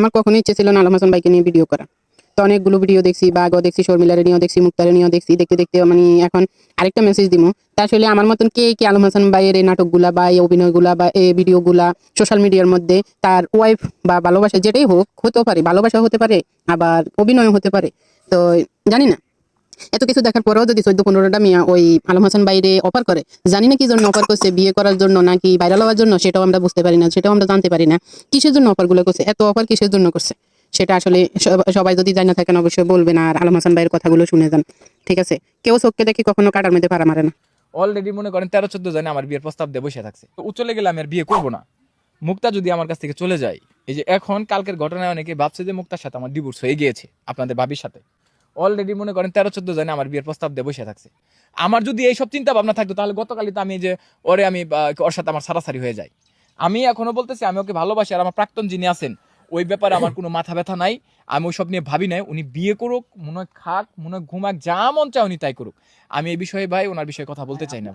আমার কখনোই ইচ্ছে ছিল না আলম হাসান ভাইকে নিয়ে ভিডিও করা। তো অনেকগুলো ভিডিও দেখছি বা আগেও দেখছি, শর্মিলারে নিয়েও দেখছি, মুক্তারে নিয়েও দেখছি, দেখতে দেখতে মানে এখন আরেকটা মেসেজ দিমু। তা আসলে আমার মতন কে কে আলম হাসান ভাইয়ের এই নাটকগুলা বা এই অভিনয়গুলা বা এই ভিডিওগুলা সোশ্যাল মিডিয়ার মধ্যে তার ওয়াইফ বা ভালোবাসা যেটাই হোক হতেও পারে, ভালোবাসা হতে পারে, আবার অভিনয় হতে পারে। তো জানি না, এত কিছু দেখার পরেও যদি 14-15টা মিয়া ওই আলম হাসান বাইরে অফার করে, জানি না কি জন্য অফার করছে, বিয়ে করার জন্য নাকি ভাইরাল হওয়ার জন্য, সেটাও আমরা বুঝতে পারি না, সেটাও আমরা জানতে পারি না কিসের জন্য অফারগুলো করছে, এত অফার কিসের জন্য করছে সেটা আসলে সবাই যদি জানা থাকেন অবশ্যই বলবেন আর আলম হাসান ভাইয়ের কথাগুলো শুনে যান। ঠিক আছে, কেউ চোখকে দেখি কখনো কাটার মধ্যে পাড়া মারে না। অলরেডি মনে করেন 13-14 জনে আমার বিয়ের প্রস্তাব দিয়ে বসে থাকছে, তো ও চলে গেলে আমি আর বিয়ে করবো না। মুক্তা যদি আমার কাছ থেকে চলে যায়, এই যে এখন কালকের ঘটনায় অনেকে ভাবছে যে মুক্তার সাথে আমার ডিভোর্স হয়ে গিয়েছে, আপনাদের ভাবির সাথে। অলরেডি মনে করেন 13-14 জনে আমার বিয়ের প্রস্তাব দিয়ে বসে থাকছে। আমার যদি এইসব চিন্তা ভাবনা থাকতো তাহলে গতকালই তো আমি যে ওরে আমি ওর সাথে আমার সারাসারি হয়ে যায়। আমি এখনো বলতেছি আমি ওকে ভালোবাসি, আর আমার প্রাক্তন যিনি আছেন ওই ব্যাপারে আমার কোনো মাথা ব্যথা নাই। আমি ওইসব নিয়ে ভাবি নাই। উনি বিয়ে করুক, মনে হয় খাক, মনে হয় ঘুমাক, যা মন চায় উনি তাই করুক। আমি এই বিষয়ে ভাই ওনার বিষয়ে কথা বলতে চাই না।